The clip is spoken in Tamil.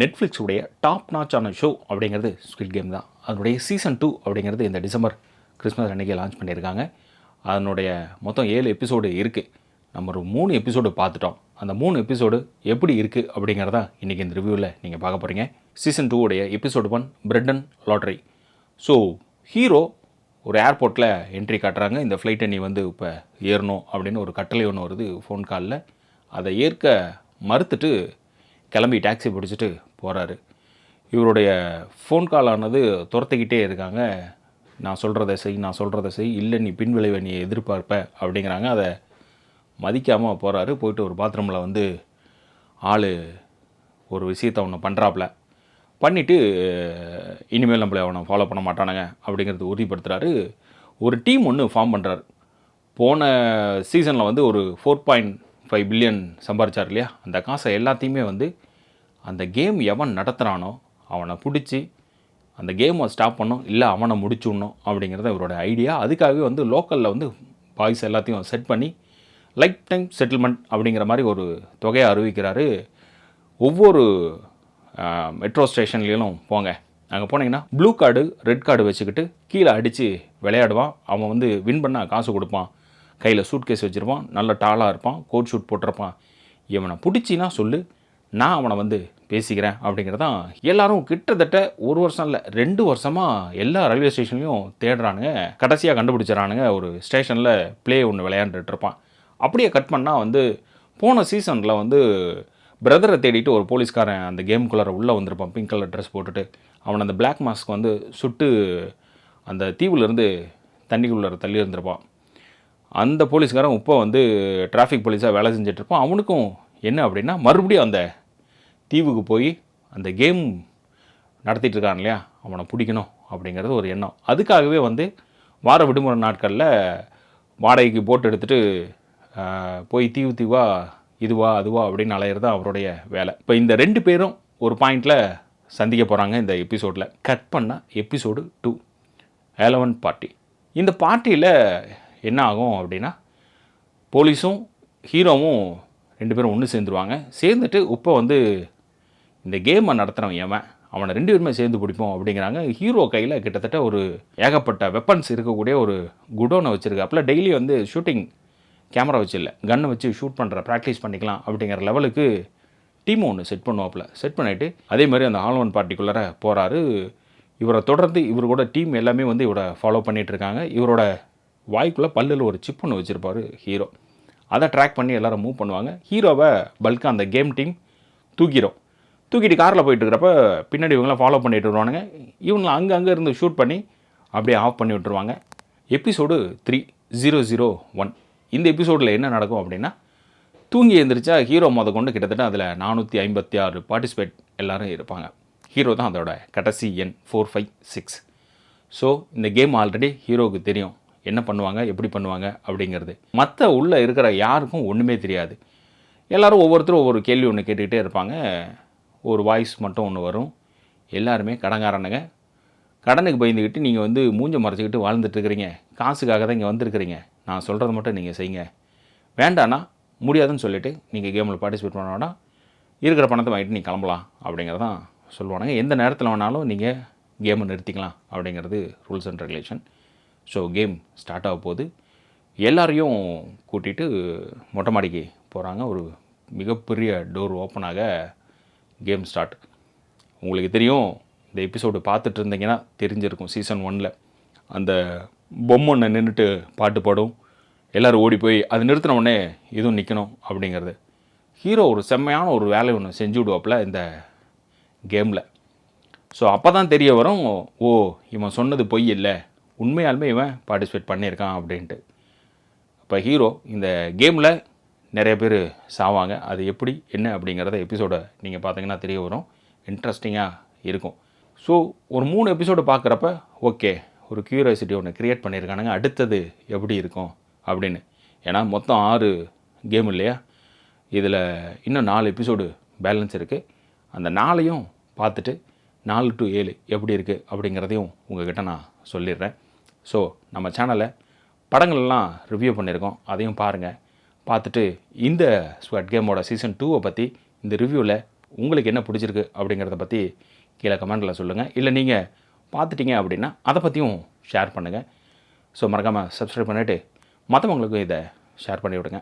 நெட்ஃப்ளிக்ஸ் உடைய டாப் நாச்சான ஷோ அப்படிங்கிறது ஸ்குவிட் கேம் தான். அதனுடைய சீசன் 2 அப்படிங்கிறது இந்த டிசம்பர் கிறிஸ்மஸ் அன்றைக்கி லான்ச் பண்ணியிருக்காங்க. அதனுடைய மொத்தம் 7 எபிசோடு இருக்குது. நம்ம ஒரு 3 எபிசோடு பார்த்துட்டோம். அந்த 3 எபிசோடு எப்படி இருக்குது அப்படிங்கிறதா இன்றைக்கி இந்த ரிவ்யூவில் நீங்கள் பார்க்க போகிறீங்க. சீசன் 2 உடைய episode 1 bread and lottery. So hero ஒரு ஏர்போர்ட்டில் என்ட்ரி காட்டுறாங்க. இந்த ஃப்ளைட்டை நீ வந்து இப்போ ஏறணும் அப்படின்னு ஒரு கட்டளை ஒன்று வருது ஃபோன் காலில். அதை ஏற்க மறுத்துட்டு கிளம்பி டாக்ஸி பிடிச்சிட்டு போகிறாரு. இவருடைய ஃபோன் கால் ஆனது துரத்திக்கிட்டே இருக்காங்க. நான் சொல்கிறத செய், இல்லை நீ பின்விளைவை நீ எதிர்பார்ப்ப அப்படிங்கிறாங்க. அதை மதிக்காமல் போகிறாரு. போயிட்டு ஒரு பாத்ரூமில் வந்து ஆள் ஒரு விஷயத்தை ஒன்று பண்ணுறாப்புல பண்ணிவிட்டு இனிமேல் நம்மளை அவனை ஃபாலோ பண்ண மாட்டானுங்க அப்படிங்கிறது உறுதிப்படுத்துகிறாரு. ஒரு டீம் ஒன்று ஃபார்ம் பண்ணுறாரு. போன சீசனில் வந்து ஒரு 4.5 பில்லியன் சம்பாரிச்சார் இல்லையா, அந்த காசை எல்லாத்தையுமே வந்து அந்த கேம் எவன் நடத்துகிறானோ அவனை பிடிச்சி அந்த கேமை ஸ்டாப் பண்ணணும், இல்லை அவனை முடிச்சுடணும் அப்படிங்கிறத இவரோட ஐடியா. அதுக்காகவே வந்து லோக்கலில் வந்து பாய்ஸ் எல்லாத்தையும் செட் பண்ணி லைஃப் டைம் செட்டில்மெண்ட் அப்படிங்கிற மாதிரி ஒரு தொகையை அறிவிக்கிறாரு. ஒவ்வொரு மெட்ரோ ஸ்டேஷன்லேயும் போங்க, அங்கே போனீங்கன்னா ப்ளூ கார்டு ரெட் கார்டு வச்சுக்கிட்டு கீழே அடித்து விளையாடுவான். அவன் வந்து வின் பண்ணால் காசு கொடுப்பான். கையில் சூட் கேஸ் வச்சுருப்பான், நல்ல டாலாக இருப்பான், கோட் ஷூட் போட்டிருப்பான். இவனை பிடிச்சின்னா சொல்லு, நான் அவனை வந்து பேசிக்கிறேன் அப்படிங்கிறதான். எல்லோரும் கிட்டத்தட்ட 1 வருஷம் இல்லை 2 வருஷமாக எல்லா ரயில்வே ஸ்டேஷன்லையும் தேடுறானுங்க. கடைசியாக கண்டுபிடிச்சிடறானுங்க. ஒரு ஸ்டேஷனில் ப்ளே ஒன்று விளையாண்டுட்டு இருப்பான். அப்படியே கட் பண்ணால் வந்து போன சீசனில் வந்து பிரதரை தேடிட்டு ஒரு போலீஸ்காரன் அந்த கேமுக்குள்ளார உள்ளே வந்திருப்பான், பிங்க் கலர் ட்ரெஸ் போட்டுட்டு. அவன் அந்த பிளாக் மாஸ்க் வந்து சுட்டு அந்த தீவுலேருந்து தண்ணிக்குள்ளார தள்ளி இருந்திருப்பான். அந்த போலீஸ்காரன் இப்போ வந்து டிராஃபிக் போலீஸாக வேலை செஞ்சிட்ருப்பான். அவனுக்கும் என்ன அப்படின்னா, மறுபடியும் அந்த தீவுக்கு போய் அந்த கேம் நடத்திட்டு இருக்கான் இல்லையா, அவனை பிடிக்கணும் அப்படிங்கிறது ஒரு எண்ணம். அதுக்காகவே வந்து வார விடுமுறை நாட்களில் வாடகைக்கு போட்டு எடுத்துகிட்டு போய் தீவாக இதுவா அதுவா அப்படின்னு அலையிறது தான் அவருடைய வேலை. இப்போ இந்த 2 பேரும் ஒரு பாயிண்டில் சந்திக்க போகிறாங்க இந்த எபிசோடில். கட் பண்ணால் எபிசோடு 2 எலவன் பார்ட்டி. இந்த பார்ட்டியில் என்ன ஆகும் அப்படின்னா, போலீஸும் ஹீரோவும் 2 பேரும் ஒன்று சேர்ந்துருவாங்க. சேர்ந்துட்டு இப்போ வந்து இந்த கேமை நடத்துகிறவன் அவனை 2 பேருமே சேர்ந்து பிடிப்போம் அப்படிங்கிறாங்க. ஹீரோ கையில் கிட்டத்தட்ட ஒரு ஏகப்பட்ட வெப்பன்ஸ் இருக்கக்கூடிய ஒரு குடோனை வச்சுருக்காப்புல. டெய்லி வந்து ஷூட்டிங் கேமரா வச்சு இல்லை, கன்னை வச்சு ஷூட் பண்ணுற ப்ராக்டிஸ் பண்ணிக்கலாம் அப்படிங்கிற லெவலுக்கு டீம் ஒன்று செட் பண்ணுவாப்புல. செட் பண்ணிவிட்டு அதே மாதிரி அந்த ஆல்வன் பார்ட்டிக்குள்ளார போகிறாரு. இவரை தொடர்ந்து இவர் கூட டீம் எல்லாமே வந்து இவரை ஃபாலோ பண்ணிகிட்ருக்காங்க. இவரோட வாய்க்குள்ளே பல்லில் ஒரு சிப் ஒன்று வச்சுருப்பார் ஹீரோ. அதை ட்ராக் பண்ணி எல்லோரும் மூவ் பண்ணுவாங்க. ஹீரோவை பல்காக அந்த கேம் டீம் தூக்கிட்டு காரில் போயிட்டு இருக்கிறப்ப பின்னாடி இவங்களாம் ஃபாலோ பண்ணிட்டு வருவானுங்க. இவங்களை அங்கே இருந்து ஷூட் பண்ணி அப்படியே ஆஃப் பண்ணி விட்டுருவாங்க. எபிசோடு 3001. இந்த எபிசோடில் என்ன நடக்கும் அப்படின்னா, தூங்கி எழுந்திரிச்சா ஹீரோ கொண்டு கிட்டத்தட்ட அதில் 456 பார்ட்டிசிபேட் எல்லோரும் இருப்பாங்க. ஹீரோ தான் அதோட கடைசி எண் 456. ஸோ இந்த கேம் ஆல்ரெடி ஹீரோவுக்கு தெரியும் என்ன பண்ணுவாங்க, எப்படி பண்ணுவாங்க அப்படிங்கிறது. மற்ற உள்ளே இருக்கிற யாருக்கும் ஒன்றுமே தெரியாது. எல்லோரும் ஒவ்வொருத்தரும் ஒவ்வொரு கேள்வி ஒன்று கேட்டுக்கிட்டே இருப்பாங்க. ஒரு வாய்ஸ் மட்டும் ஒன்று வரும். எல்லாருமே கடன்காரனுங்க, கடனுக்கு பயந்துக்கிட்டு நீங்கள் வந்து மூஞ்ச மறைச்சிக்கிட்டு வாழ்ந்துட்டுருக்கிறீங்க, காசுக்காக தான் இங்கே வந்திருக்கிறீங்க, நான் சொல்கிறத மட்டும் நீங்கள் செய்யுங்க, வேண்டான்னா முடியாதுன்னு சொல்லிவிட்டு நீங்கள் கேமில் பார்ட்டிசிபேட் பண்ண வேண்டாம், இருக்கிற பணத்தை வாங்கிட்டு நீங்கள் கிளம்பலாம் அப்படிங்கிறதான் சொல்லுவானுங்க. எந்த நேரத்தில் வேணாலும் நீங்கள் கேமை நிறுத்திக்கலாம் அப்படிங்கிறது rules and regulation. So game start ஆக போகுது. எல்லாரையும் கூட்டிகிட்டு மொட்டை மாடிக்கு போகிறாங்க. ஒரு மிகப்பெரிய டோர் ஓப்பனாக கேம் ஸ்டார்ட். உங்களுக்கு தெரியும், இந்த எபிசோடு பார்த்துட்டு இருந்தீங்கன்னா தெரிஞ்சிருக்கும். சீசன் 1 அந்த பொம்மை நின்றுட்டு பாட்டு பாடும், எல்லோரும் ஓடி போய் அது நிறுத்தின உடனே இதுவும் நிற்கணும் அப்படிங்கிறது. ஹீரோ ஒரு செம்மையான ஒரு வேலையை ஒன்று செஞ்சு விடுவாப்பில் இந்த கேமில். ஸோ அப்போ தான் தெரிய வரும், ஓ இவன் சொன்னது பொய் இல்லை, உண்மையாலுமே இவன் பார்ட்டிசிபேட் பண்ணியிருக்கான் அப்படின்ட்டு. இப்போ ஹீரோ இந்த கேமில் நிறைய பேர் சாவாங்க. அது எப்படி என்ன அப்படிங்கிறத எபிசோடை நீங்கள் பார்த்தீங்கன்னா தெரிய வரும். இன்ட்ரெஸ்டிங்காக இருக்கும். ஸோ ஒரு 3 எபிசோடு பார்க்குறப்ப ஓகே, ஒரு க்யூரியாசிட்டி ஒன்று க்ரியேட் பண்ணியிருக்கானுங்க, அடுத்தது எப்படி இருக்கும் அப்படின்னு. ஏன்னா மொத்தம் 6 கேம் இல்லையா, இதில் இன்னும் 4 எபிசோடு பேலன்ஸ் இருக்குது. அந்த 4ஐயும் பார்த்துட்டு 4 to 7 எப்படி இருக்குது அப்படிங்கிறதையும் உங்கள்கிட்ட நான் சொல்லிடுறேன். ஸோ நம்ம சேனலை படங்கள்லாம் ரிவ்யூ பண்ணியிருக்கோம், அதையும் பாருங்கள். பார்த்துட்டு இந்த ஸ்குவிட் கேமோட சீசன் 2 பற்றி இந்த ரிவ்யூவில் உங்களுக்கு என்ன பிடிச்சிருக்கு அப்படிங்கிறத பற்றி கீழே கமெண்ட்டில் சொல்லுங்கள். இல்லை நீங்கள் பார்த்துட்டீங்க அப்படின்னா அதை பற்றியும் ஷேர் பண்ணுங்கள். ஸோ மறக்காமல் சப்ஸ்கிரைப் பண்ணிவிட்டு மற்றவங்களுக்கும் இதை ஷேர் பண்ணி விடுங்க.